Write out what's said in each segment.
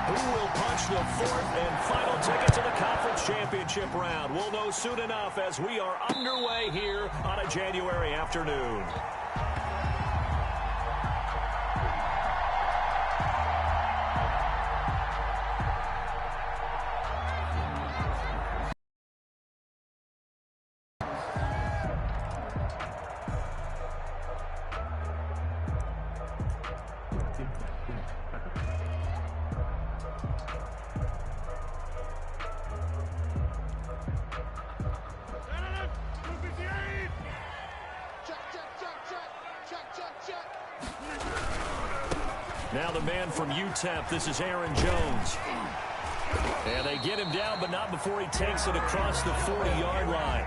Who will punch the fourth and final ticket to the conference championship round? We'll know soon enough as we are underway here on a January afternoon. Now the man from UTEP, this is Aaron Jones. And they get him down, but not before he takes it across the 40-yard line.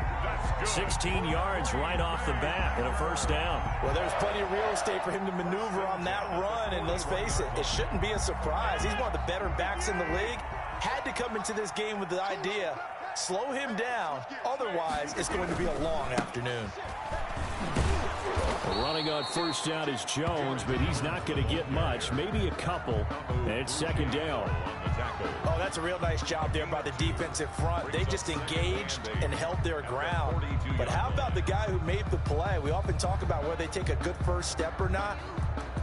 16 yards right off the bat and a first down. Well, there's plenty of real estate for him to maneuver on that run, and let's face it, it shouldn't be a surprise. He's one of the better backs in the league. Had to come into this game with the idea, slow him down, otherwise it's going to be a long afternoon. Running on first down is Jones, but he's not going to get much, maybe a couple, and it's second down. Oh, that's a real nice job there by the defensive front. They just engaged and held their ground. But how about the guy who made the play? We often talk about whether they take a good first step or not.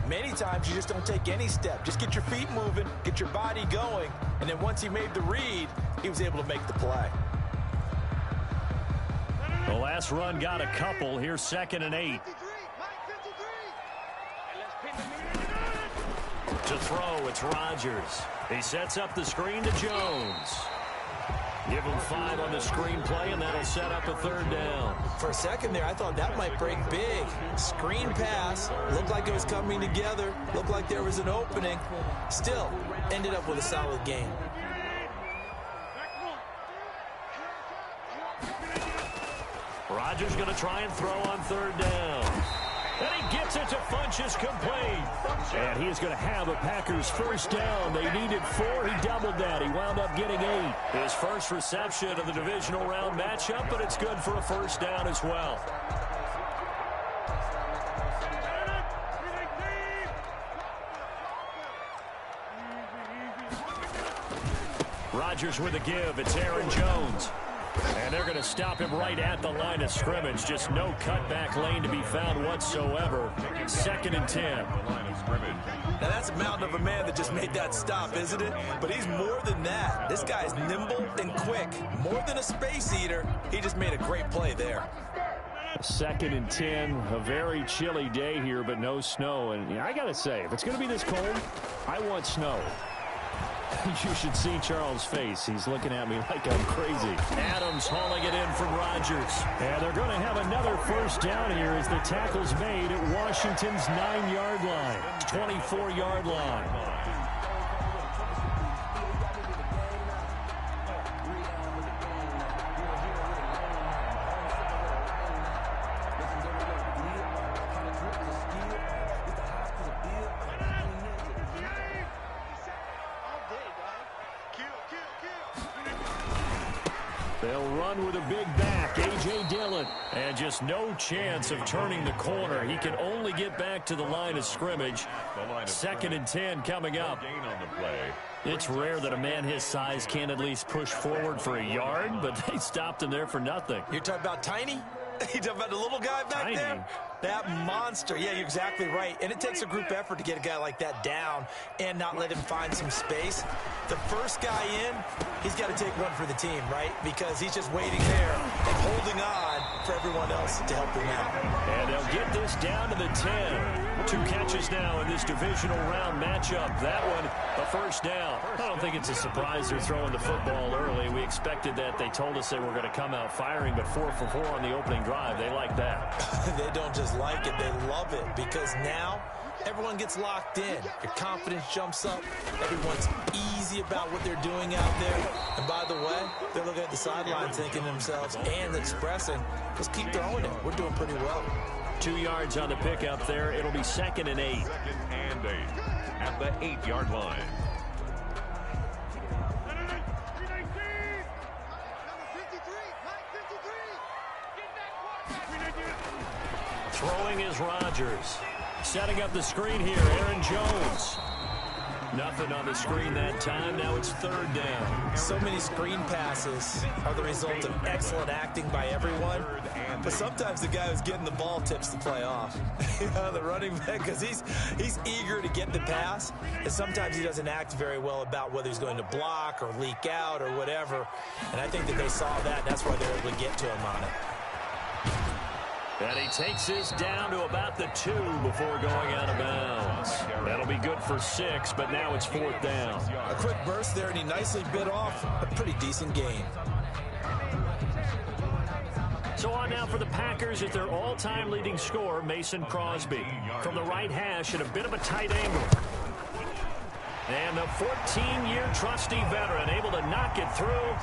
Many times you just don't take any step. Just get your feet moving, get your body going, and then once he made the read, he was able to make the play. The last run got a couple. Here's 2nd and 8. To throw, it's Rodgers. He sets up the screen to Jones. Give him 5 on the screen play, and that'll set up a third down. For a second there, I thought that might break big. Screen pass. Looked like it was coming together. Looked like there was an opening. Still, ended up with a solid game. Rodgers going to try and throw on third down. And he gets it to Funchess complete. And he is going to have a Packers first down. They needed 4. He doubled that. He wound up getting 8. His first reception of the divisional round matchup, but it's good for a first down as well. Rodgers with a give. It's Aaron Jones. And they're going to stop him right at the line of scrimmage. Just no cutback lane to be found whatsoever. 2nd and 10. Now that's a mountain of a man that just made that stop, isn't it? But he's more than that. This guy's nimble and quick. More than a space eater. He just made a great play there. 2nd and 10. A very chilly day here, but no snow. And I got to say, if it's going to be this cold, I want snow. You should see Charles' face. He's looking at me like I'm crazy. Adams hauling it in from Rodgers. And they're going to have another first down here as the tackle's made at Washington's 9-yard line. 24-yard line. They'll run with a big back, A.J. Dillon. And just no chance of turning the corner. He can only get back to the line of scrimmage. 2nd and 10 coming up. It's rare that a man his size can't at least push forward for a yard, but they stopped him there for nothing. You're talking about Tiny? You talking about the little guy back Tiny. there? That monster. Yeah, you're exactly right. And it takes a group effort to get a guy like that down and not let him find some space. The first guy in, he's got to take one for the team, right? Because he's just waiting there and holding on for everyone else to help him out. And they'll get this down to the 10. 2 catches now in this divisional round matchup. That one, a first down. I don't think it's a surprise they're throwing the football early. We expected that. They told us they were going to come out firing, but 4 for 4 on the opening drive. They like that. They don't just like it, they love it, because now everyone gets locked in. Your confidence jumps up. Everyone's easy about what they're doing out there. And by the way, they're looking at the sideline thinking to themselves and expressing, let's keep throwing it. We're doing pretty well. 2 yards on the pickup there. It'll be 2nd and 8. 2nd and 8 at the 8-yard line. Throwing is Rodgers. Setting up the screen here, Aaron Jones. Nothing on the screen that time. Now it's third down. So many screen passes are the result of excellent acting by everyone. But sometimes the guy who's getting the ball tips the play off. The running back, because he's eager to get the pass. And sometimes he doesn't act very well about whether he's going to block or leak out or whatever. And I think that they saw that, and that's why they're able to get to him on it. And he takes this down to about the 2 before going out of bounds. That'll be good for 6, but now it's fourth down. A quick burst there, and he nicely bit off a pretty decent gain. So on now for the Packers at their all-time leading scorer, Mason Crosby. From the right hash at a bit of a tight angle. And the 14-year trusty veteran able to knock it through.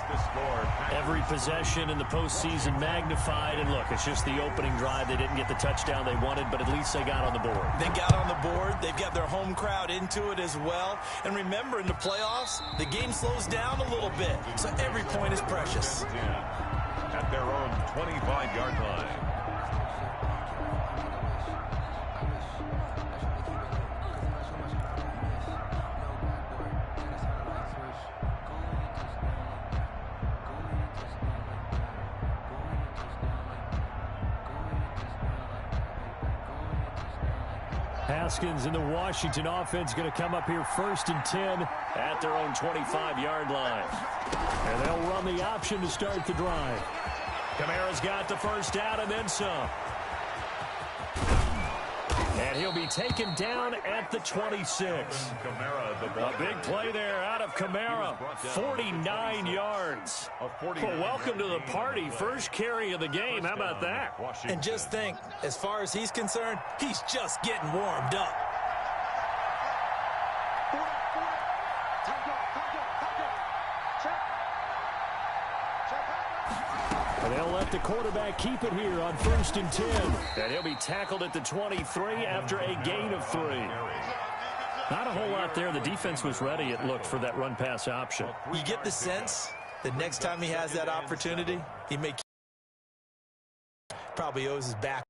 Every possession in the postseason magnified. And look, it's just the opening drive. They didn't get the touchdown they wanted, but at least they got on the board. They got on the board. They've got their home crowd into it as well. And remember, in the playoffs, the game slows down a little bit. So every point is precious. At their own 25-yard line. Haskins in the Washington offense going to come up here first and 10 at their own 25-yard line. And they'll run the option to start the drive. Kamara's got the first down and then some. And he'll be taken down at the 26. A big play there out of Kamara. 49 yards. Well, welcome to the party. First carry of the game. How about that? And just think, as far as he's concerned, he's just getting warmed up. And they'll let the quarterback keep it here on first and 10. And he'll be tackled at the 23 after a gain of 3. Not a whole lot there. The defense was ready, it looked, for that run-pass option. You get the sense that next time he has that opportunity, he may probably owes his back.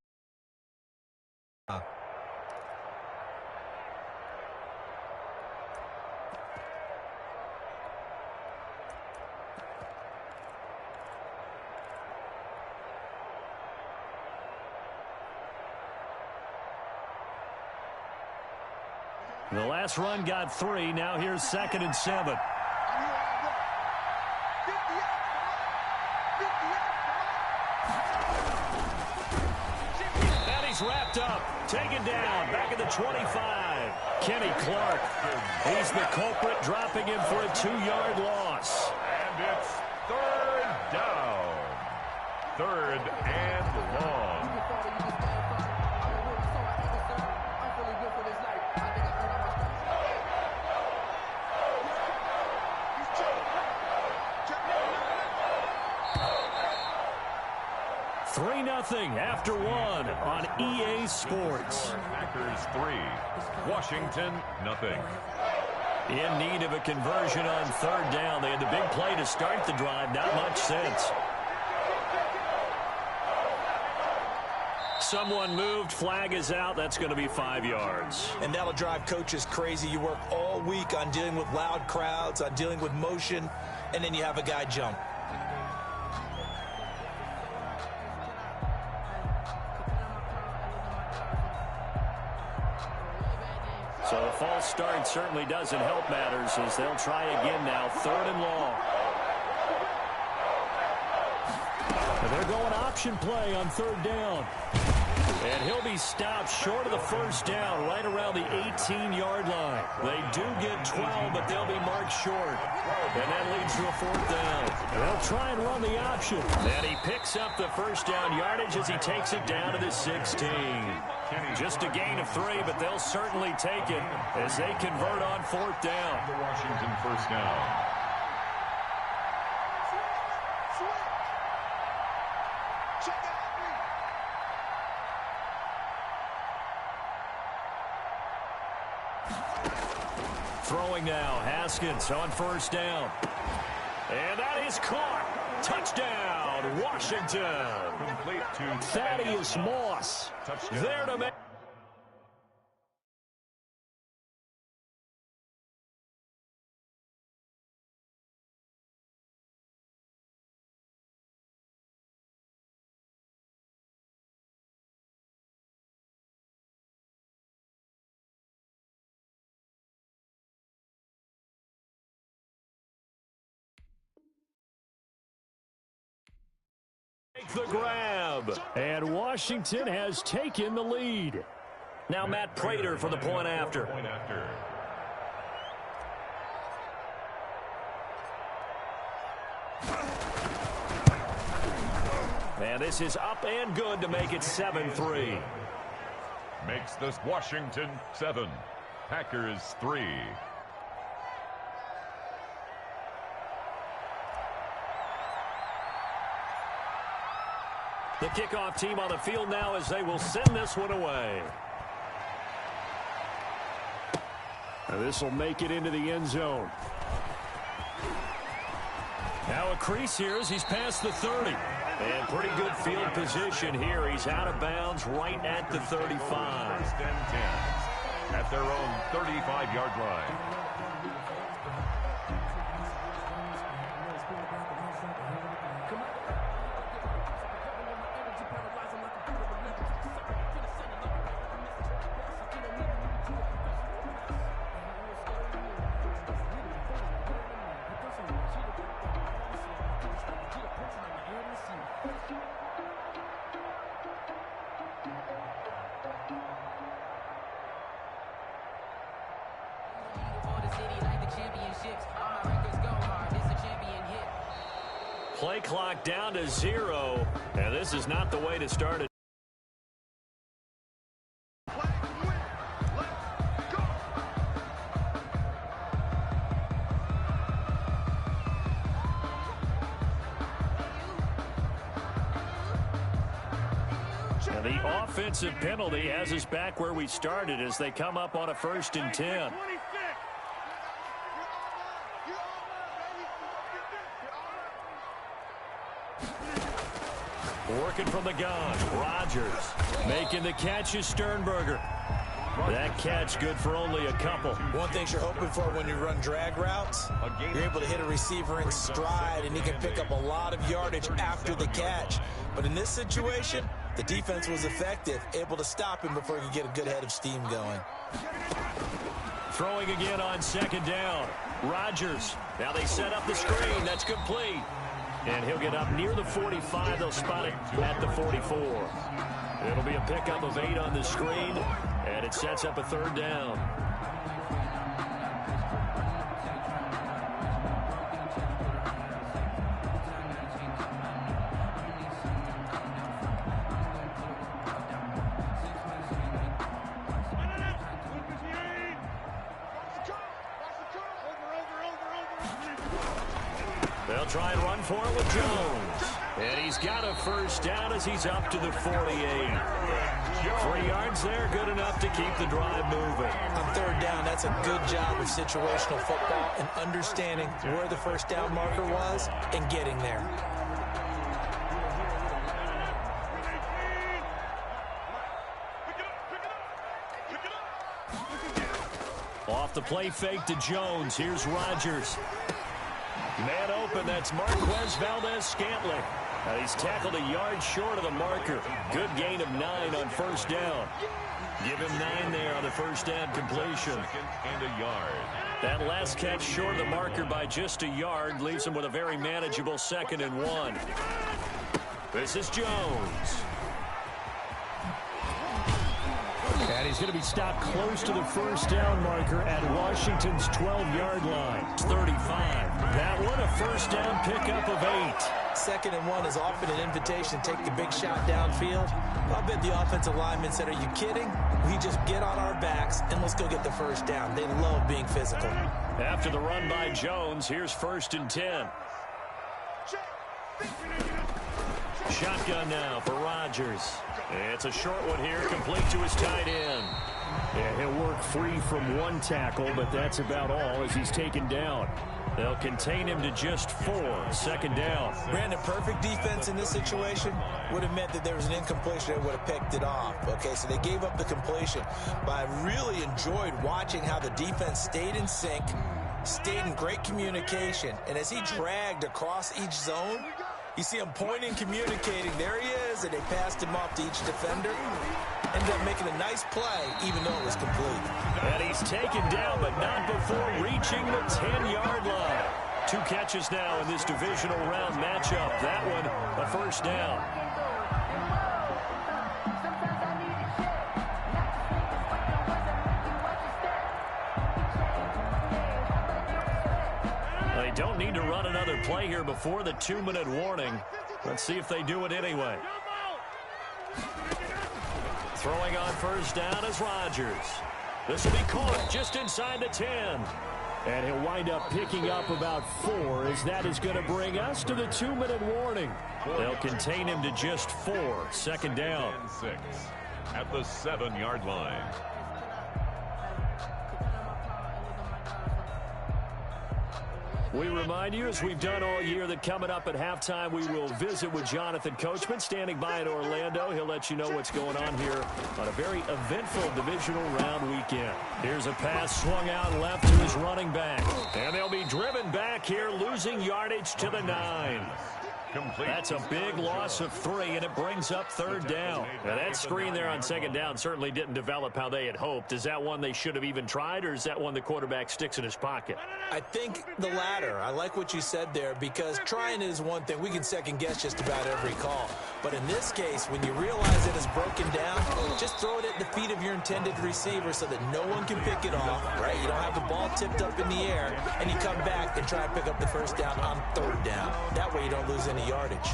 The last run got 3. Now here's second and 7. And he's wrapped up. Taken down. Back at the 25. Kenny Clark. He's the culprit, dropping him for a 2-yard loss. And it's third down. Third and long. Nothing after 1 on EA Sports. Packers 3, Washington nothing. In need of a conversion on third down. They had the big play to start the drive. Not much sense. Someone moved. Flag is out. That's going to be 5 yards. And that'll drive coaches crazy. You work all week on dealing with loud crowds, on dealing with motion, and then you have a guy jump. So the false start certainly doesn't help matters as they'll try again now. Third and long. And they're going option play on third down. And he'll be stopped short of the first down, right around the 18-yard line. They do get 12, but they'll be marked short. And that leads to a fourth down. They'll try and run the option. And he picks up the first down yardage as he takes it down to the 16. Just a gain of 3, but they'll certainly take it as they convert on fourth down. The Washington first down. Throwing now, Haskins on first down. And that is caught. Touchdown, Washington. Complete to Thaddeus Moss. Touchdown. There to make the grab. And Washington has taken the lead. Now Matt Prater for the point after. And this is up and good to make it 7-3. Makes this Washington 7, Packers 3. The kickoff team on the field now as they will send this one away. This will make it into the end zone. Now a crease here as he's past the 30. And pretty good field position here. He's out of bounds right at the 35. First and 10 at their own 35-yard line. Play clock down to 0, and this is not the way to start it. And the offensive penalty has us back where we started as they come up on a 1st and 10. Working from the gun, Rodgers making the catch is Sternberger. That catch good for only a couple. One thing you're hoping for when you run drag routes, you're able to hit a receiver in stride and he can pick up a lot of yardage after the catch. But in this situation, the defense was effective, able to stop him before he could get a good head of steam going. Throwing again on 2nd down. Rodgers. Now they set up the screen. That's complete. And he'll get up near the 45. They'll spot it at the 44. It'll be a pickup of 8 on the screen, and it sets up a 3rd down. They'll try and run for it with Jones. And he's got a 1st down as he's up to the 48. 3 yards there, good enough to keep the drive moving. On 3rd down, that's a good job of situational football and understanding where the 1st down marker was and getting there. Off the play fake to Jones. Here's Rodgers. Man open, that's Marquez Valdez-Scantling. He's tackled a yard short of the marker. Good gain of 9 on 1st down. Give him 9 there on the 1st down completion. 2nd and a yard. That last catch short of the marker by just a yard leaves him with a very manageable 2nd and 1. This is Jones. And he's going to be stopped close to the 1st down marker at Washington's 12-yard line. It's 35. That one a 1st down pickup of 8. 2nd and 1 is often an invitation to take the big shot downfield. I bet the offensive lineman said, are you kidding? We just get on our backs and let's go get the 1st down. They love being physical. After the run by Jones, here's 1st and 10. Shotgun now for Rodgers. It's a short one here, complete to his tight end. Yeah, he'll work free from 1 tackle, but that's about all as he's taken down. They'll contain him to just 4. 2nd down. Brandon, perfect defense in this situation would have meant that there was an incompletion that would have picked it off. Okay, so they gave up the completion. But I really enjoyed watching how the defense stayed in sync, stayed in great communication, and as he dragged across each zone, you see him pointing, communicating. There he is, and they passed him off to each defender. Ended up making a nice play, even though it was complete. And he's taken down, but not before reaching the 10-yard line. 2 catches now in this divisional round matchup. That one, a first down. They don't need to run another play here before the 2-minute warning. Let's see if they do it anyway. Throwing on first down is Rodgers. This will be caught just inside the 10. And he'll wind up picking up about 4, as that is going to bring us to the 2-minute warning. They'll contain him to just 4. Second down. 6 at the 7-yard line. We remind you, as we've done all year, that coming up at halftime, we will visit with Jonathan Coachman, standing by in Orlando. He'll let you know what's going on here on a very eventful divisional round weekend. Here's a pass swung out left to his running back. And they'll be driven back here, losing yardage to the 9. That's a big loss of 3, and it brings up third down. Now, that screen there on second down certainly didn't develop how they had hoped. Is that one they should have even tried, or is that one the quarterback sticks in his pocket? I think the latter. I like what you said there, because trying is one thing. We can second-guess just about every call. But in this case, when you realize it is broken down, just throw it at the feet of your intended receiver so that no one can pick it off, right? You don't have the ball tipped up in the air, and you come back and try and pick up the first down on third down. That way you don't lose any yardage.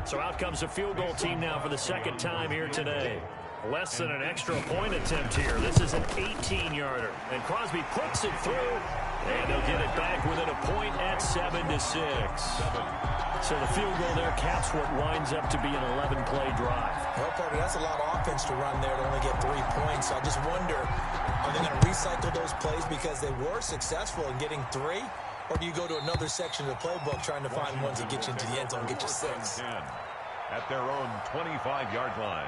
So out comes a field goal team now for the second time here today. Less than an extra point attempt here. This is an 18-yarder. And Crosby puts it through, and they'll get it back within a point at 7-6. So the field goal there caps what winds up to be an 11-play drive. Well, Parker, that's a lot of offense to run there to only get 3 points. So I just wonder, are they going to recycle those plays because they were successful in getting 3? Or do you go to another section of the playbook trying to find ones that get you into the end zone and get you 6? At their own 25-yard line.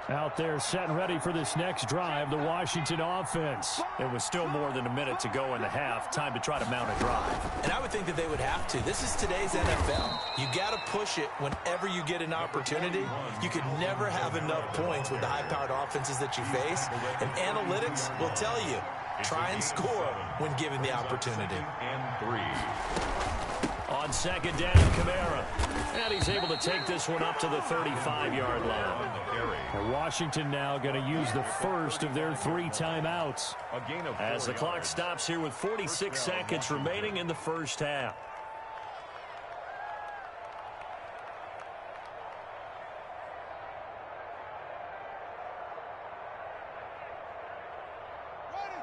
Out there set and ready for this next drive, the Washington offense. It was still more than a minute to go in the half. Time to try to mount a drive. And I would think that they would have to. This is today's NFL. You got to push it whenever you get an opportunity. You could never have enough points with the high-powered offenses that you face. And analytics will tell you, try and score when given the opportunity. And 3. On second down, Kamara. And he's able to take this one up to the 35-yard line. And Washington now going to use the first of their 3 timeouts as the clock stops here with 46 seconds remaining in the first half.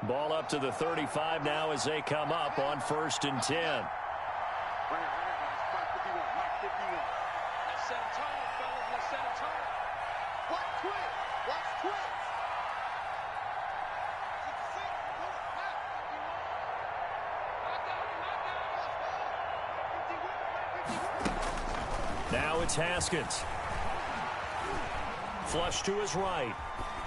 Ball up to the 35 now as they come up on 1st and 10. Now it's Haskins. Flush to his right.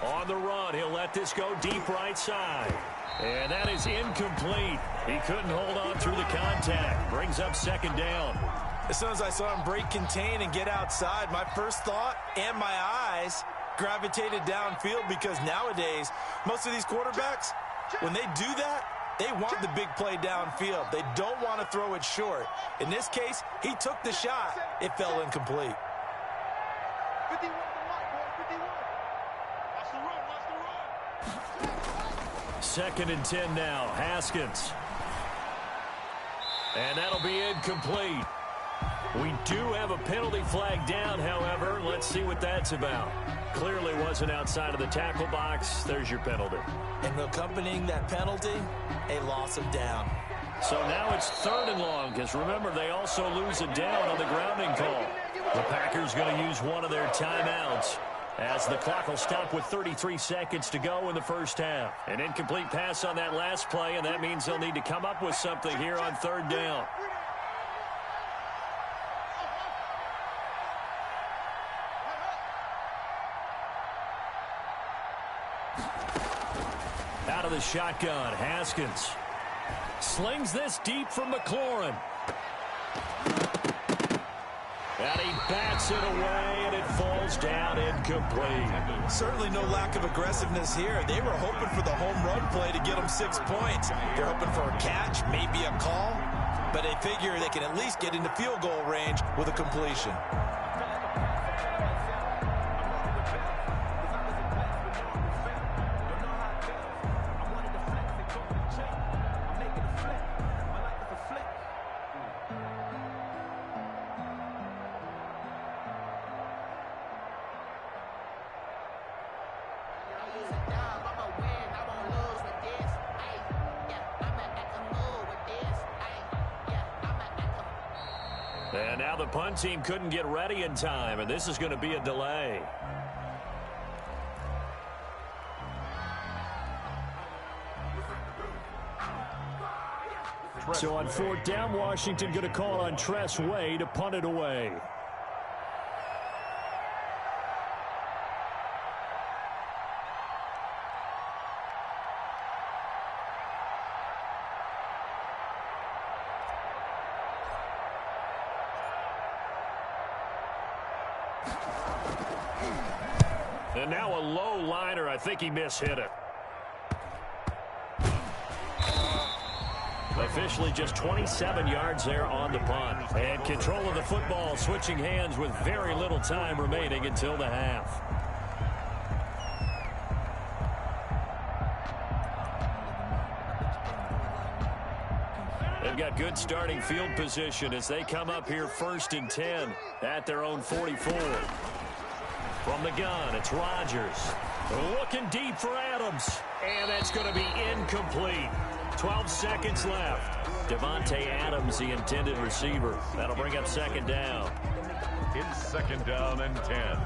On the run, he'll let this go deep right side. And that is incomplete. He couldn't hold on through the contact. Brings up second down. As soon as I saw him break contain and get outside, my first thought and my eyes gravitated downfield, because nowadays, most of these quarterbacks, when they do that, they want the big play downfield. They don't want to throw it short. In this case, he took the shot. It fell incomplete. 51 51. Watch the run. Second and 10 now. Haskins. And that'll be incomplete. We do have a penalty flag down, however. Let's see what that's about. Clearly wasn't outside of the tackle box. There's your penalty. And accompanying that penalty, a loss of down. So now it's 3rd and long, because remember, they also lose a down on the grounding call. The Packers going to use one of their timeouts as the clock will stop with 33 seconds to go in the first half. An incomplete pass on that last play, and that means they'll need to come up with something here on 3rd down. Out of the shotgun, Haskins slings this deep from McLaurin. And he bats it away, and it falls touchdown, incomplete. Certainly no lack of aggressiveness here. They were hoping for the home run play to get them 6 points. They're hoping for a catch, maybe a call, but they figure they can at least get into field goal range with a completion. And now the punt team couldn't get ready in time, and this is going to be a delay. So on 4th down, Washington going to call on Tress Way to punt it away. And now a low liner. I think he mishit it. Officially just 27 yards there on the punt. And control of the football switching hands with very little time remaining until the half. They've got good starting field position as they come up here 1st and 10 at their own 44. From the gun, it's Rodgers. Looking deep for Adams. And that's going to be incomplete. 12 seconds left. Devontae Adams, the intended receiver. That'll bring up 2nd down. It's 2nd down and 10.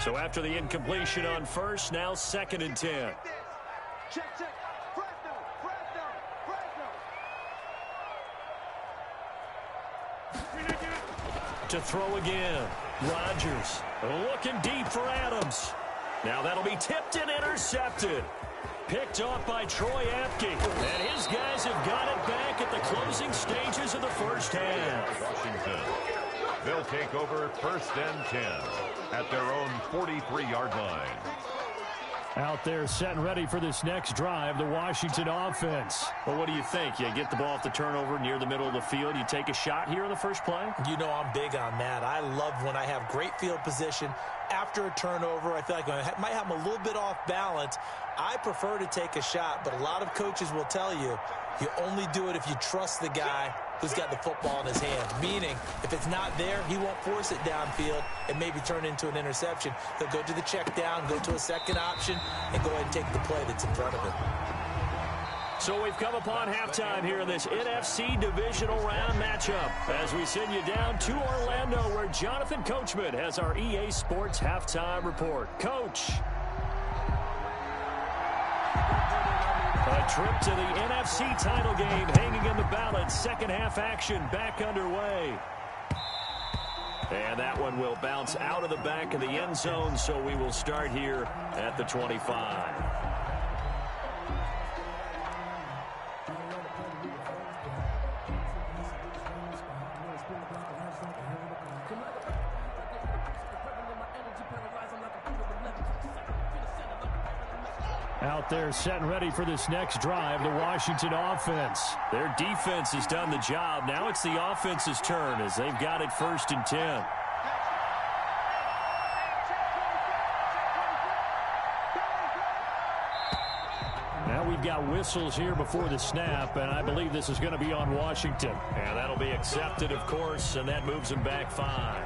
So after the incompletion on 1st, now 2nd and 10. Check, check. Fresno, Fresno, Fresno. To throw again. Rodgers looking deep for Adams. Now that'll be tipped and intercepted. Picked off by Troy Apke. And his guys have got it back at the closing stages of the 1st half. Washington. They'll take over 1st and 10 at their own 43-yard line. Out there set and ready for this next drive, the Washington offense. Well, what do you think? You get the ball off the turnover near the middle of the field. You take a shot here in the first play? You know I'm big on that. I love when I have great field position. After a turnover, I feel like I might have them a little bit off balance. I prefer to take a shot, but a lot of coaches will tell you, you only do it if you trust the guy who's got the football in his hand. Meaning, if it's not there, he won't force it downfield and maybe turn into an interception. He'll go to the check down, go to a second option, and go ahead and take the play that's in front of him. So we've come upon halftime here in this NFC divisional round matchup as we send you down to Orlando where Jonathan Coachman has our EA Sports halftime report. Coach. A trip to the NFC title game hanging in the balance. Second half action back underway. And that one will bounce out of the back of the end zone, so we will start here at the 25. Out there set and ready for this next drive, the Washington offense. Their defense has done the job. Now it's the offense's turn as they've got it 1st and 10. Now we've got whistles here before the snap, and I believe this is going to be on Washington. And that'll be accepted, of course, and that moves them back 5.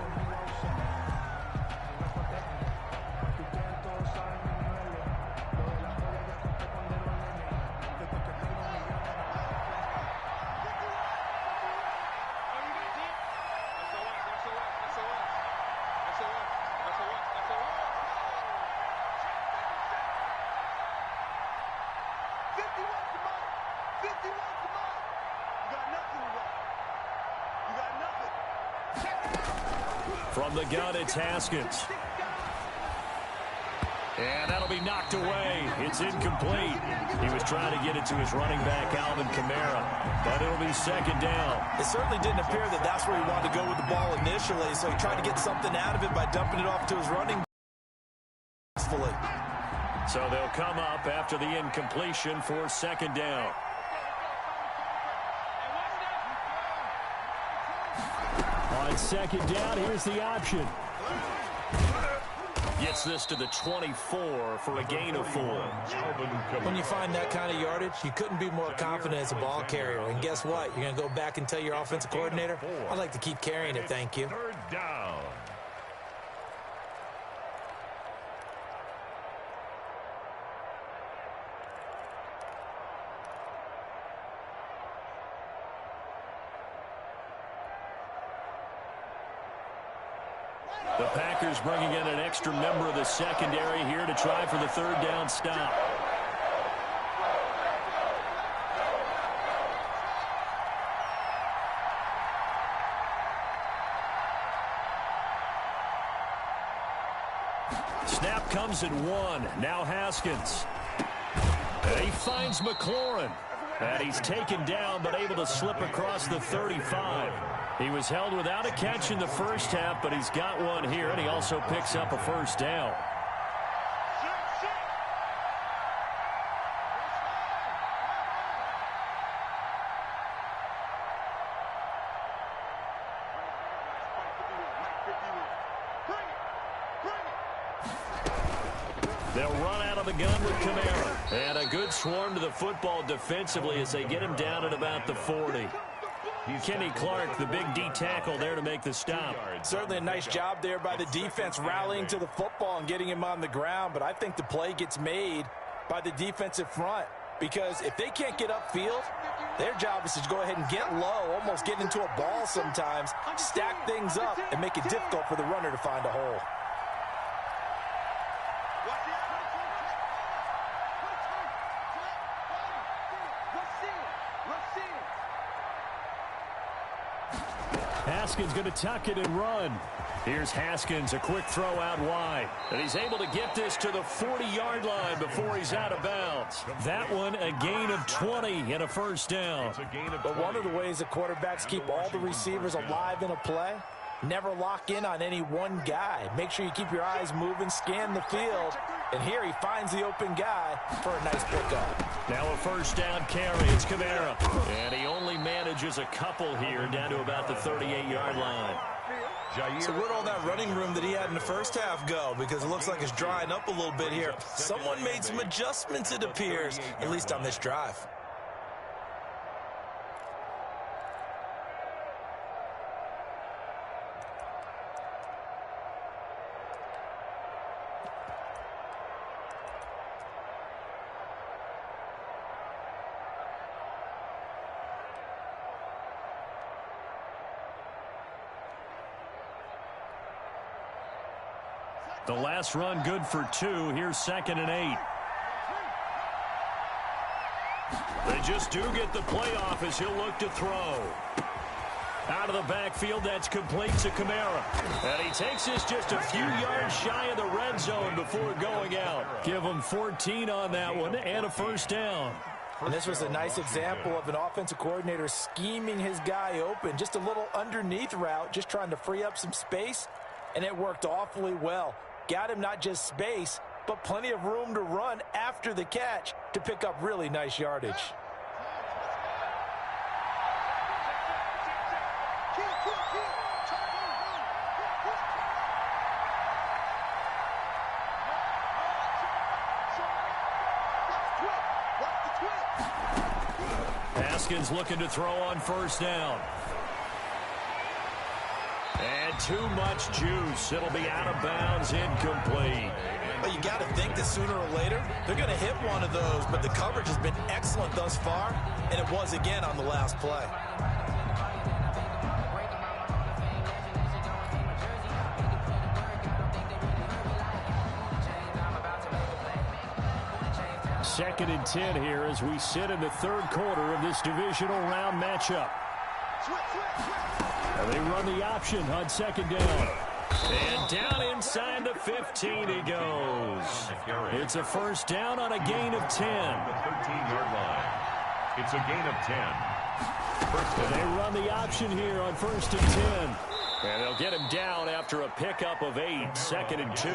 From the gun, it's Haskins. And that'll be knocked away. It's incomplete. He was trying to get it to his running back, Alvin Kamara, but it'll be second down. It certainly didn't appear that that's where he wanted to go with the ball initially, so he tried to get something out of it by dumping it off to his running back. So they'll come up after the incompletion for second down. On second down, here's the option. Gets this to the 24 for a gain of 4. When you find that kind of yardage, you couldn't be more confident as a ball carrier. And guess what? You're going to go back and tell your offensive coordinator, I'd like to keep carrying it, thank you. Third down. The Packers bringing in an extra member of the secondary here to try for the third down stop. Snap comes at 1. Now Haskins. And he finds McLaurin. And he's taken down but able to slip across the 35. He was held without a catch in the first half, but he's got one here, and he also picks up a first down. They'll run out of the gun with Kamara. And a good swarm to the football defensively as they get him down at about the 40. Kenny Clark, the big D tackle there to make the stop. Certainly a nice job there by the defense rallying to the football and getting him on the ground, but I think the play gets made by the defensive front because if they can't get upfield, their job is to go ahead and get low, almost get into a ball sometimes, stack things up, and make it difficult for the runner to find a hole. Haskins going to tuck it and run. Here's Haskins, a quick throw out wide. And he's able to get this to the 40-yard line before he's out of bounds. That one, a gain of 20 and a first down. But one of the ways that quarterbacks keep all the receivers alive in a play, never lock in on any one guy. Make sure you keep your eyes moving, scan the field. And here he finds the open guy for a nice pickup. Now a first down carry. It's Kamara. And he only manages a couple here down to about the 38-yard line. So where'd all that running room that he had in the first half go? Because it looks like it's drying up a little bit here. Someone made some adjustments, it appears, at least on this drive. The last run good for 2. Here's 2nd and 8. They just do get the playoff as he'll look to throw. Out of the backfield, that's complete to Kamara. And he takes this just a few yards shy of the red zone before going out. Give him 14 on that one and a first down. And this was a nice example of an offensive coordinator scheming his guy open. Just a little underneath route, just trying to free up some space. And it worked awfully well. Got him not just space, but plenty of room to run after the catch to pick up really nice yardage. Haskins looking to throw on first down. And too much juice. It'll be out of bounds, incomplete. But you got to think that sooner or later, they're going to hit one of those. But the coverage has been excellent thus far, and it was again on the last play. Second and 10 here as we sit in the third quarter of this divisional round matchup. And they run the option on second down. And down inside the 15 he goes. It's a first down on a gain of 10. The 13-yard line. It's a gain of 10. They run the option here on 1st and 10. And they'll get him down after a pickup of 8, 2nd and 2.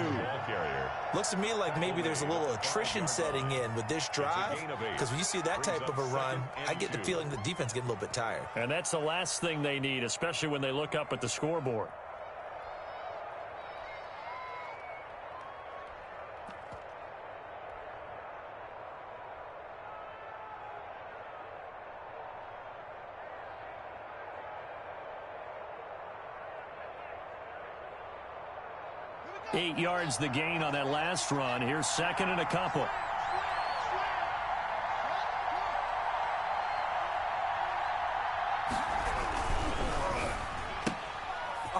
Looks to me like maybe there's a little attrition setting in with this drive, because when you see that type of a run, I get the feeling the defense getting a little bit tired. And that's the last thing they need, especially when they look up at the scoreboard. Eight yards the gain on that last run. Here's 2nd and a couple.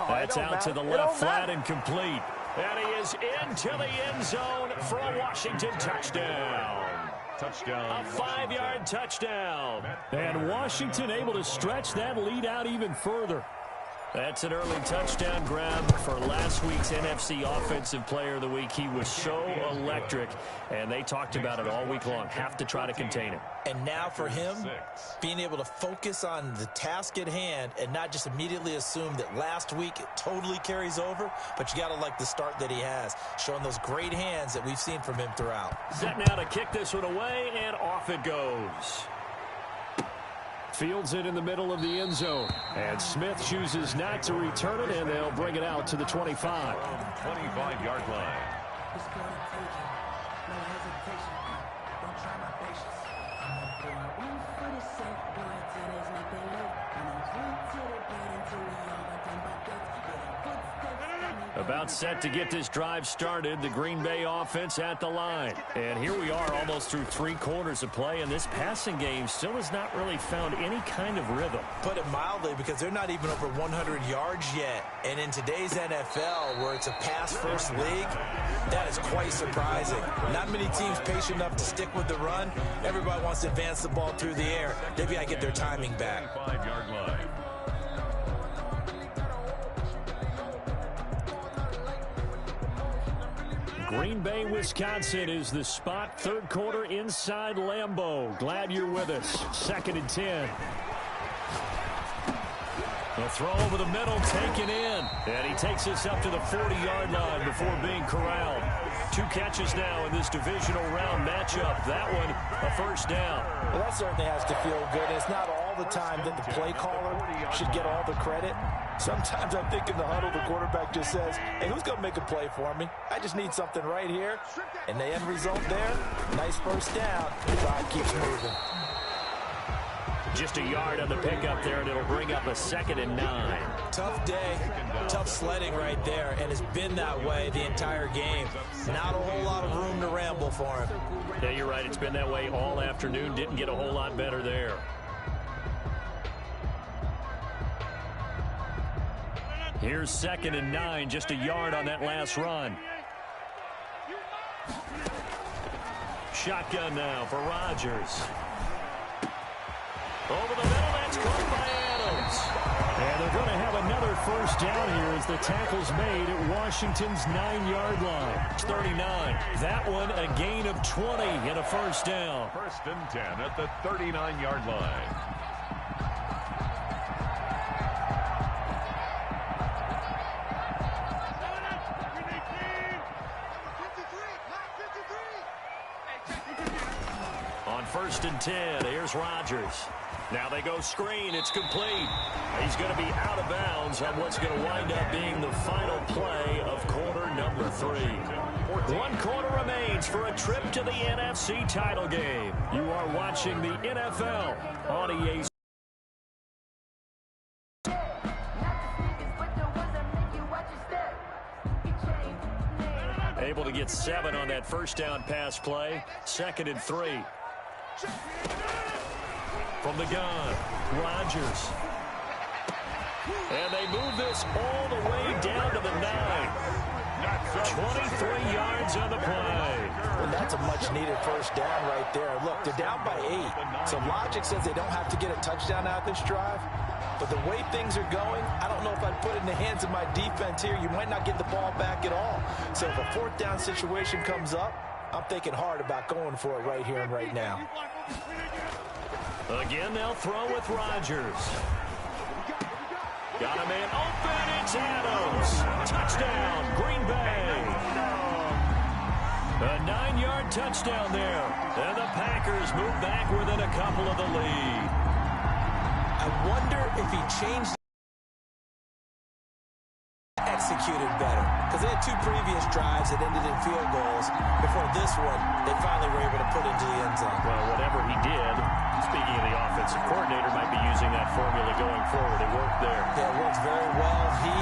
That's out to the left flat and complete. And he is into the end zone for a Washington touchdown. A 5-yard touchdown. And Washington able to stretch that lead out even further. That's an early touchdown grab for last week's NFC Offensive Player of the Week. He was so electric, and they talked about it all week long. Have to try to contain him. And now for him, being able to focus on the task at hand and not just immediately assume that last week it totally carries over, but you got to like the start that he has, showing those great hands that we've seen from him throughout. Set now to kick this one away, and off it goes. Fields it in the middle of the end zone. And Smith chooses not to return it, and they'll bring it out to the 25. 25-yard line. About set to get this drive started. The Green Bay offense at the line. And here we are almost through 3 quarters of play, and this passing game still has not really found any kind of rhythm. Put it mildly, because they're not even over 100 yards yet. And in today's NFL, where it's a pass-first league, that is quite surprising. Not many teams patient enough to stick with the run. Everybody wants to advance the ball through the air. They've got to get their timing back. 25-yard line. Green Bay, Wisconsin is the spot. 3rd quarter inside Lambeau. Glad you're with us. 2nd and 10. The throw over the middle, taken in. And he takes us up to the 40-yard line before being corralled. 2 catches now in this divisional round matchup. That one, a first down. Well, that certainly has to feel good. It's not all the time that the play caller should get all the credit. Sometimes I think in the huddle, the quarterback just says, hey, who's going to make a play for me? I just need something right here. And the end result there, nice first down. The drive keeps moving. Just a yard on the pickup there, and it'll bring up a 2nd and 9. Tough day, tough sledding right there, and it's been that way the entire game. Not a whole lot of room to ramble for him. Yeah, you're right. It's been that way all afternoon. Didn't get a whole lot better there. Here's 2nd and 9, just a yard on that last run. Shotgun now for Rodgers. Over the middle, that's caught by Adams. And they're going to have another first down here as the tackle's made at Washington's 9-yard line. It's 39. That one a gain of 20 and a first down. 1st and 10 at the 39-yard line. On 1st and 10, here's Rodgers. Now they go screen. It's complete. He's going to be out of bounds on what's going to wind up being the final play of quarter number 3. 1 quarter remains for a trip to the NFC title game. You are watching the NFL on EA. Able to get 7 on that first down pass play. 2nd and 3. From the gun, Rodgers. And they move this all the way down to the 9. 23 yards on the play. And that's a much-needed first down right there. Look, they're down by 8. So logic says they don't have to get a touchdown out of this drive. But the way things are going, I don't know if I'd put it in the hands of my defense here. You might not get the ball back at all. So if a fourth down situation comes up, I'm thinking hard about going for it right here and right now. Again, they'll throw with Rodgers. Got a man open. It's Adams. Touchdown, Green Bay. A 9-yard touchdown there. And the Packers move back within a couple of the lead. I wonder if he changed, executed better. Because they had 2 previous drives that ended in field goals. Before this one, they finally were able to put into the end zone. Well, whatever he did, speaking of the offensive coordinator, might be using that formula going forward. It worked there. Yeah, it works very well. He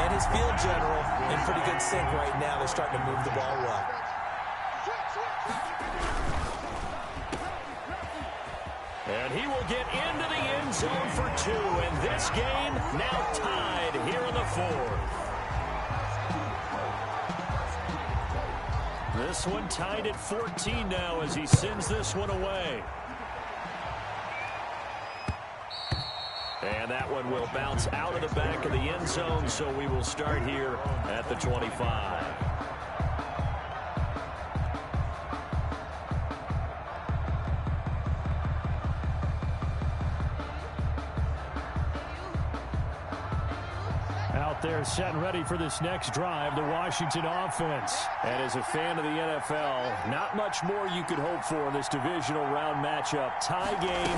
and his field general in pretty good sync right now. They're starting to move the ball well. And he will get into the end zone for 2. And this game now tied here in the 4th. This one tied at 14 now as he sends this one away. And that one will bounce out of the back of the end zone, so we will start here at the 25. Out there set and ready for this next drive, the Washington offense. And as a fan of the NFL, not much more you could hope for in this divisional round matchup. Tie game,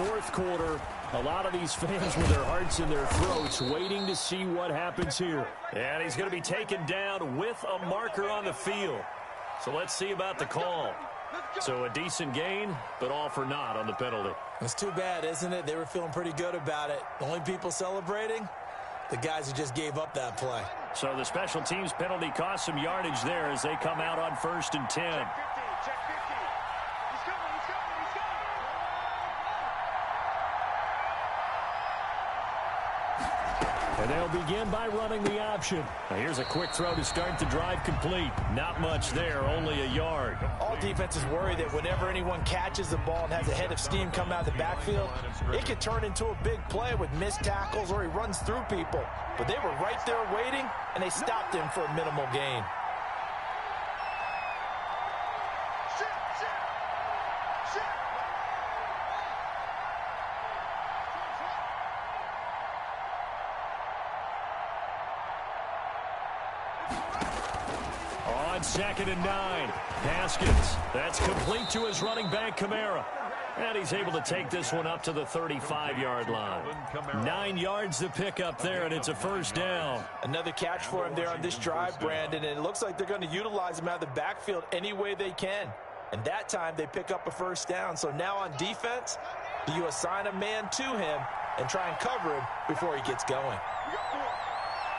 4th quarter. A lot of these fans with their hearts in their throats waiting to see what happens here. And he's going to be taken down with a marker on the field. So let's see about the call. So a decent gain, but all for naught on the penalty. It's too bad, isn't it? They were feeling pretty good about it. The only people celebrating, the guys who just gave up that play. So the special teams penalty cost some yardage there as they come out on 1st and 10. And they'll begin by running the option. Now here's a quick throw to start the drive complete. Not much there, only a yard. All defenses worry that whenever anyone catches the ball and has a head of steam come out of the backfield, it could turn into a big play with missed tackles or he runs through people. But they were right there waiting, and they stopped him for a minimal gain. On 2nd and 9, Haskins. That's complete to his running back, Kamara. And he's able to take this one up to the 35-yard line. 9 yards to pick up there, and it's a 1st down. Another catch for him there on this drive, Brandon, and it looks like they're going to utilize him out of the backfield any way they can. And that time they pick up a 1st down. So now on defense, do you assign a man to him and try and cover him before he gets going? You got 4.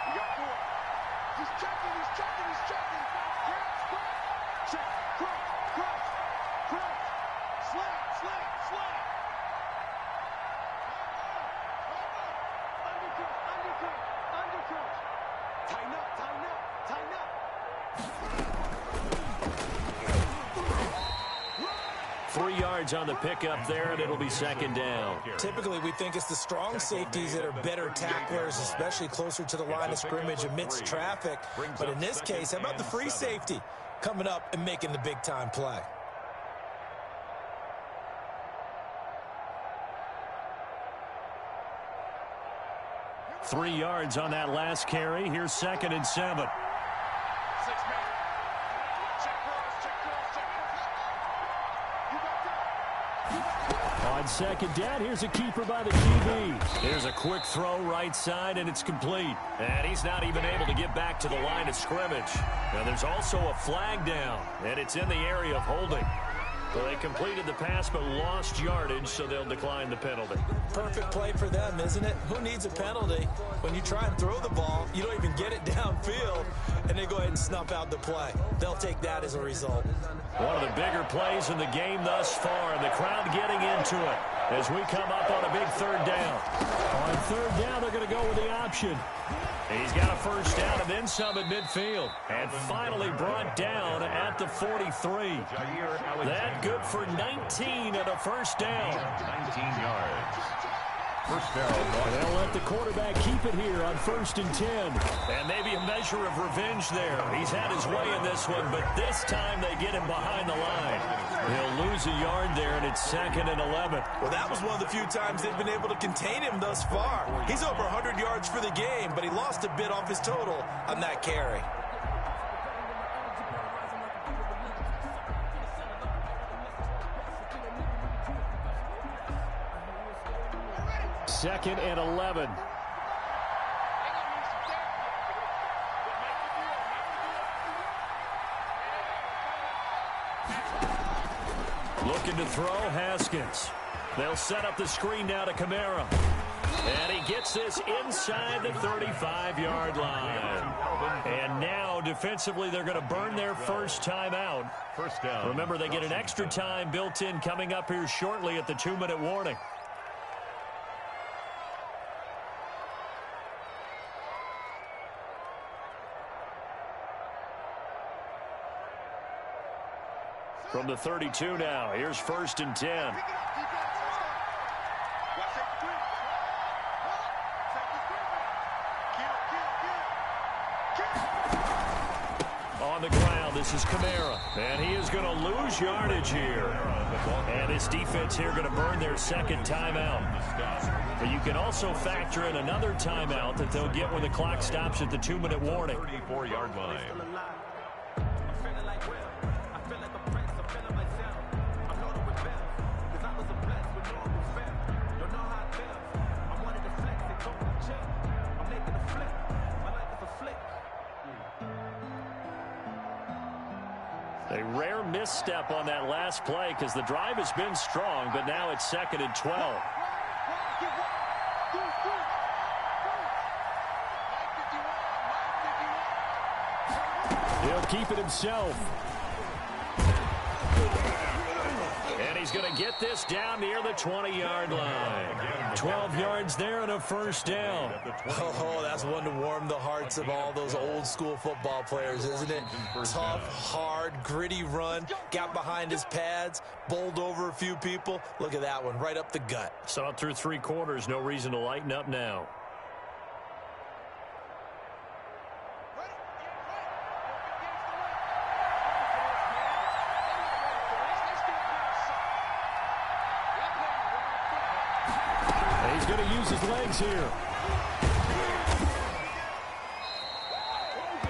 You got 4. He's checking, he's checking, he's checking. Check, cross, slant. Undercut. Tighten up. 3 yards on the pickup there, and it'll be 2nd down. Typically, we think it's the strong safeties that are better tacklers, especially closer to the line of scrimmage amidst traffic. But in this case, how about the free safety coming up and making the big-time play? Three yards on that last carry. Here's 2nd and 7. On 2nd down, here's a keeper by the QB. Here's a quick throw right side, and it's complete. And he's not even able to get back to the line of scrimmage. Now there's also a flag down, and it's in the area of holding. So they completed the pass but lost yardage, so they'll decline the penalty. Perfect play for them, isn't it? Who needs a penalty? When you try and throw the ball, you don't even get it downfield, and they go ahead and snuff out the play. They'll take that as a result. One of the bigger plays in the game thus far, and the crowd getting into it as we come up on a big 3rd down. On 3rd down, they're going to go with the option. He's got a 1st down and then some at midfield. And finally brought down at the 43. That good for 19 and a 1st down. 19 yards. First down. And they'll let the quarterback keep it here on 1st and 10. And maybe a measure of revenge there. He's had his way in this one, but this time they get him behind the line. He'll lose a yard there, and it's 2nd and 11. Well, that was one of the few times they've been able to contain him thus far. He's over 100 yards for the game, but he lost a bit off his total on that carry. Second and 11. Looking to throw, Haskins. They'll set up the screen now to Kamara. And he gets this inside the 35-yard line. And now, defensively, they're going to burn their first timeout. First down. Remember, they get an extra time built in coming up here shortly at the 2-minute warning. From the 32 now, here's 1st and 10. On the ground, this is Kamara. And he is going to lose yardage here. And this defense here going to burn their second timeout. But you can also factor in another timeout that they'll get when the clock stops at the 2-minute warning. 34-yard line. A rare misstep on that last play because the drive has been strong, but now it's 2nd and 12. He'll keep it himself. And he's going to get this down near the 20-yard line. 12 yards there and a first down. Oh, that's one to warm the hearts of all those old-school football players, isn't it? Tough, hard, gritty run. Got behind his pads, bowled over a few people. Look at that one, right up the gut. Saw it through 3 quarters. No reason to lighten up now. He's going to use his legs here.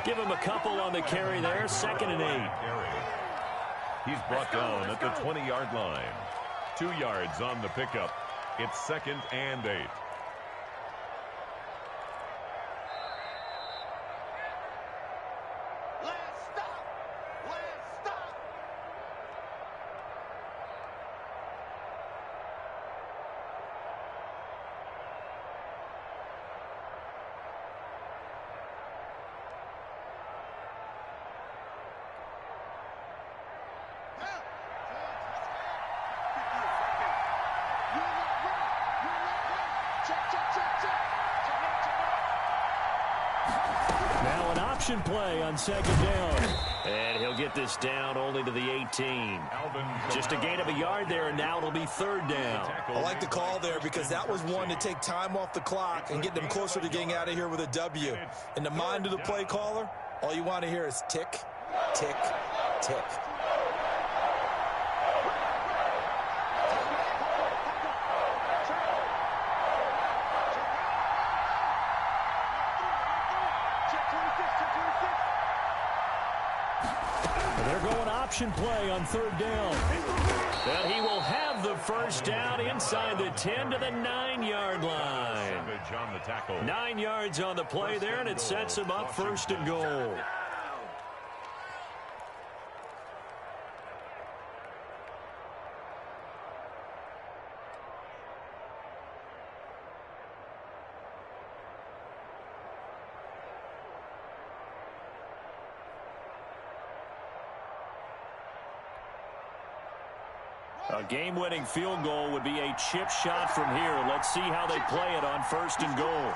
Give him a couple on the carry there. 2nd and 8. He's brought down at the 20-yard line. 2 yards on the pickup. It's 2nd and 8. Now an option play on 2nd down. And he'll get this down only to the 18. Just a gain of a yard there, and now it'll be 3rd down. I like the call there because that was one to take time off the clock and get them closer to getting out of here with a W. In the mind of the play caller, all you want to hear is tick, tick, tick. They're going option play on 3rd down. And he will have the first down inside the 10 to the 9-yard line. 9 yards on the play there, and it sets him up 1st and goal. A game-winning field goal would be a chip shot from here. Let's see how they play it on 1st and goal.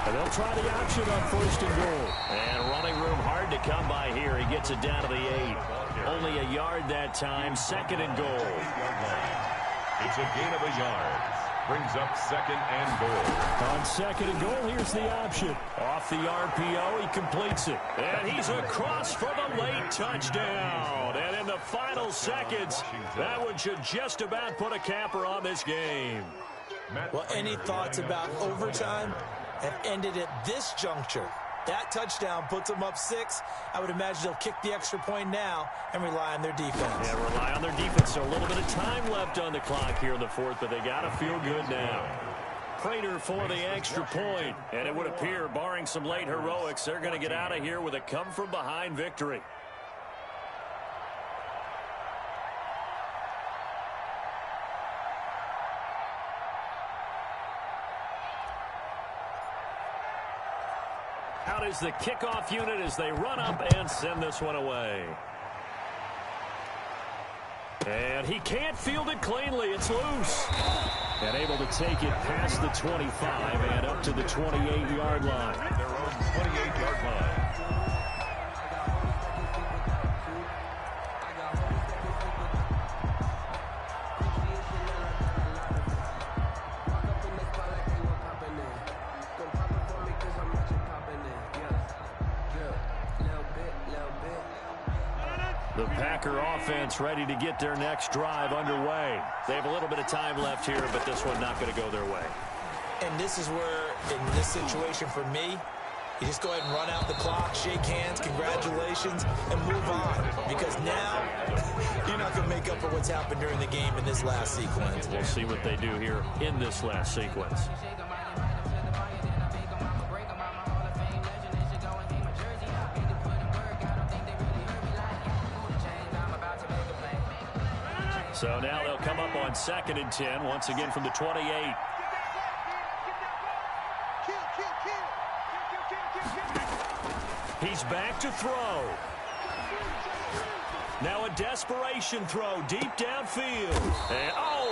And they'll try the option on 1st and goal. And running room hard to come by here. He gets it down to the 8. Only a yard that time. 2nd and goal. It's a gain of a yard. Brings up second and goal. On second and goal, here's the option. Off the RPO, he completes it. And he's across for the late touchdown. And in the final seconds, that one should just about put a capper on this game. Well, any thoughts about overtime have ended at this juncture. That touchdown puts them up 6. I would imagine they'll kick the extra point now and rely on their defense. Yeah, rely on their defense. So a little bit of time left on the clock here in the fourth, but they got to feel good now. Prater for the extra point. And it would appear, barring some late heroics, they're going to get out of here with a come-from-behind victory. Out is the kickoff unit as they run up and send this one away. And he can't field it cleanly. It's loose. And able to take it past the 25 and up to the 28-yard line. Their own 28-yard line. The Packer offense ready to get their next drive underway. They have a little bit of time left here, but this one not going to go their way. And this is where, in this situation for me, you just go ahead and run out the clock, shake hands, congratulations, and move on. Because now, you're not going to make up for what's happened during the game in this last sequence. We'll see what they do here in this last sequence. So now they'll come up on 2nd and 10, once again from the 28. He's back to throw. Now a desperation throw deep downfield. And,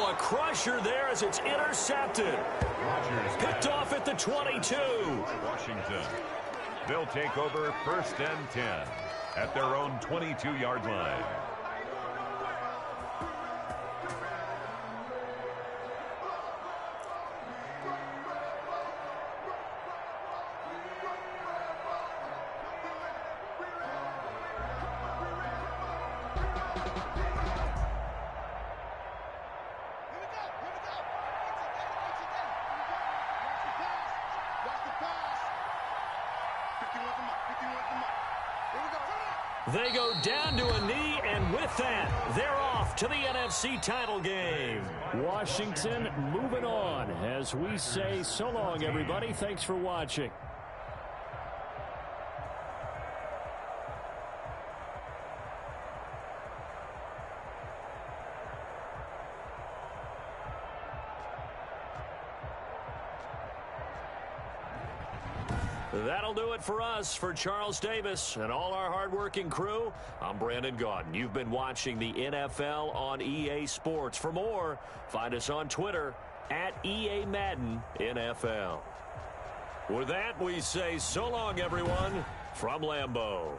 a crusher there as it's intercepted. Picked off at the 22. Washington. They'll take over 1st and 10 at their own 22-yard line. They go down to a knee, and with that, they're off to the NFC title game. Washington moving on as we say so long, everybody. Thanks for watching. That'll do it for us. For Charles Davis and all our hardworking crew, I'm Brandon Gaudin. You've been watching the NFL on EA Sports. For more, find us on Twitter at EA Madden NFL. With that, we say so long, everyone, from Lambeau.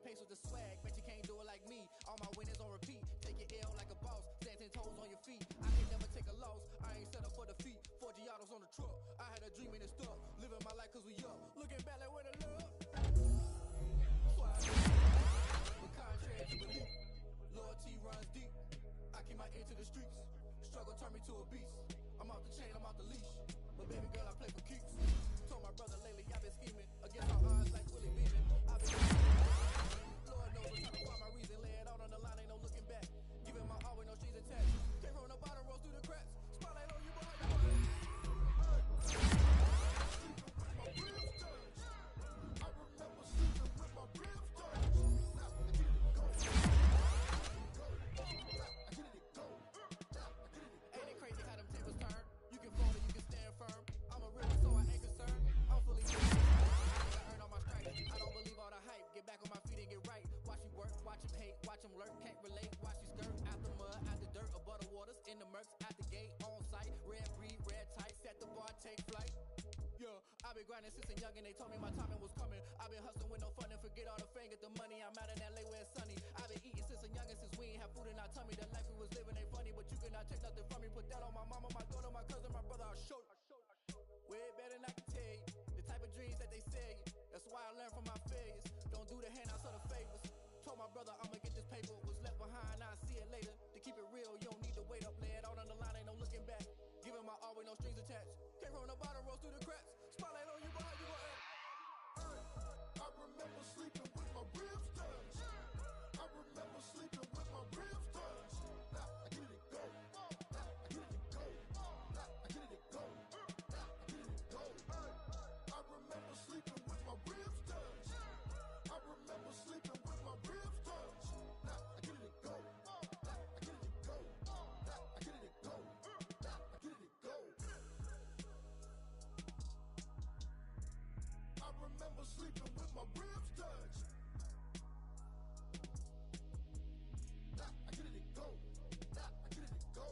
pace with the swag, bet you can't do it like me. All my winners on repeat, take your L like a boss, stand 10 toes on your feet. I can never take a loss, I ain't set up for defeat. 4 Giottos on the truck, I had a dream and it's stuck. Living my life cause we up, looking back like where the love. But contrary to belief, loyalty runs deep. I keep my ear to the streets, struggle turned me to a beast. I'm off the chain, I'm off the leash, but baby girl I play for keeps. Told my brother lately I've been scheming against all odds like Willie Beeman. I've been Lord knows I'm trying to find my reason, lay it out on the line, ain't no looking back. Giving my all with no strings attached. Came from the bottom, rose through the cracks. Spotlight on you, boy, you I remember sleeping with my ribs touched. Now I get it, go. I get it, go. Ain't it crazy how them tables turn? You can fold it, you can stand firm. I'm a river, so I ain't concerned. I'm fully I think I earned all my stripes. I don't believe all the hype. Get back on my feet and get right. Watch you work, watch him hate, watch him lurk. Can't relate, watch you skirt. Out the mud, out the dirt, above the waters. In the murks, at the gate, on site. Red breed, red tight. Set the bar, take flight. Yeah, I've been grinding since a young and they told me my timing was coming. I've been hustling with no fun and forget all the fame, get the money. I'm out in LA where it's sunny. I've been eating since a young and since we ain't have food in our tummy. The life we was living ain't funny, but you cannot take nothing from me. Put that on my mama, my daughter, my cousin, my brother, I'll show you. Way better than I can tell you. The type of dreams that they sell you. That's why I learned from my failures. Don't do the handouts or the favors. Told my brother I'ma get this paper. Was left behind, I'll see it later. To keep it real, you don't need to wait up. Lay it out on the line, ain't no looking back. Giving my all with no strings attached. Came from the bottom, rose through the cracks. Spotlight on you, boy, you gon' I remember sleeping with my ribs touched. I remember sleeping with my ribs touched. Now I get it, go. I get it, go. I get it, go. I get it, go. I remember sleeping with my ribs touched. I remember sleeping with my ribs touched. Now I get it, go. I get it, go. I get it, go. I get it, go. I remember sleeping with my ribs touched. Now I get it, go. I get it, go.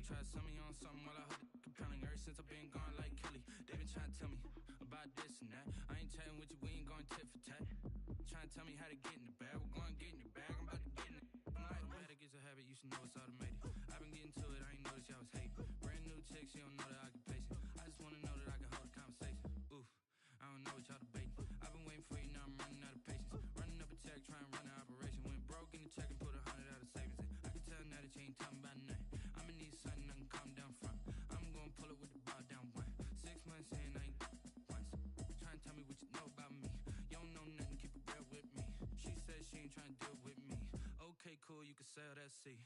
try to sell me on something while I heard it compelling. Ever since I've been gone like Kelly, they been trying to tell me about this and that. I ain't chatting with you, we ain't going tit for tat. Trying to tell me how to get in the bag, we're going to get in the bag, I'm about to get in it. I'm like, automatic is a habit, you should know it's automated. I've been getting to it, I ain't noticed y'all was hating. Brand new chick, she don't know the occupation. I just wanna know that I can hold a conversation. Oof, I don't know what y'all debating. I've been waiting for you, now I'm running out of patience. Running up a check, trying to run an operation. Went broke in the check and put 100 out of savings in. I can tell now that you ain't talking about nothing. I'ma need something I can calm down from. I'm gonna pull it with the bar down one. 6 months in, I ain't once. Trying to tell me what you know about me. You don't know nothing, keep it real with me. She said she ain't trying to deal with me. Okay, cool, you can sell that seat.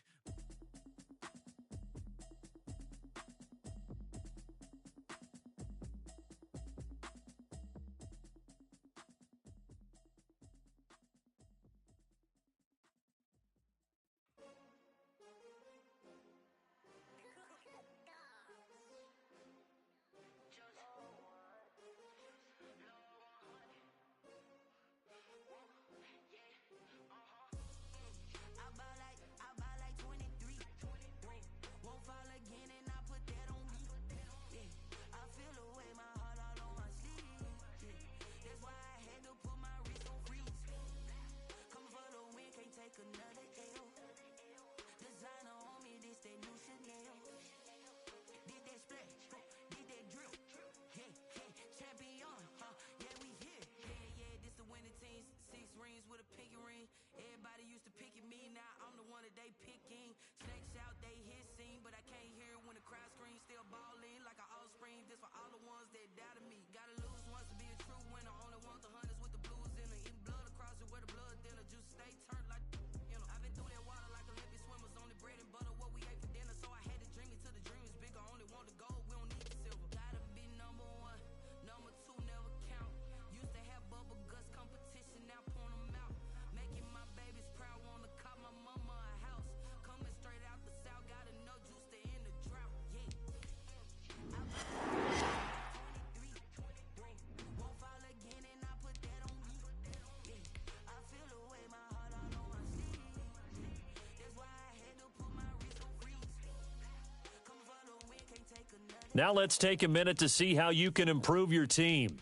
I buy like 23. Won't fall again and I put that on me. Yeah, I feel the way, my heart all on my sleeve. Yeah, that's why I had to put my wrist on freeze. Coming for the win, can't take another L. Designer on me, this that new Chanel. Did that splash, did that drill. Yeah, champion, yeah, we here. Yeah, this the winning team. 6 rings with a pinky ring. Everybody used to pick at me, now I'm the one that they picking. Snakes out, they hit scene, but I can't hear it when the crowd screams. Still ballin' like an offspring. This for all the ones that doubted me. Gotta lose once to be a true winner. Only want the hunters with the blues in it. Eating blood across it where the blood thinner. Juice stay turned like, you know. I've been through that water like Olympic swimmers. Only bread and butter, what we ate for dinner. So I had to dream it till the dream is bigger. Only want the gold, we don't need the silver. Gotta be number 1, number 2 never count. Used to have bubble guts competition, now point them out. Making my babies proud, wanna cop my mama a house. Coming straight out the south, gotta know juice to end the drought. Yeah, I buy 23. Won't fall again and I put that on me. Yeah, I feel the way, my heart all on my sleeve. That's why I had to put my wrist on freeze. Coming for the win, can't take another. Now let's take a minute to see how you can improve your team.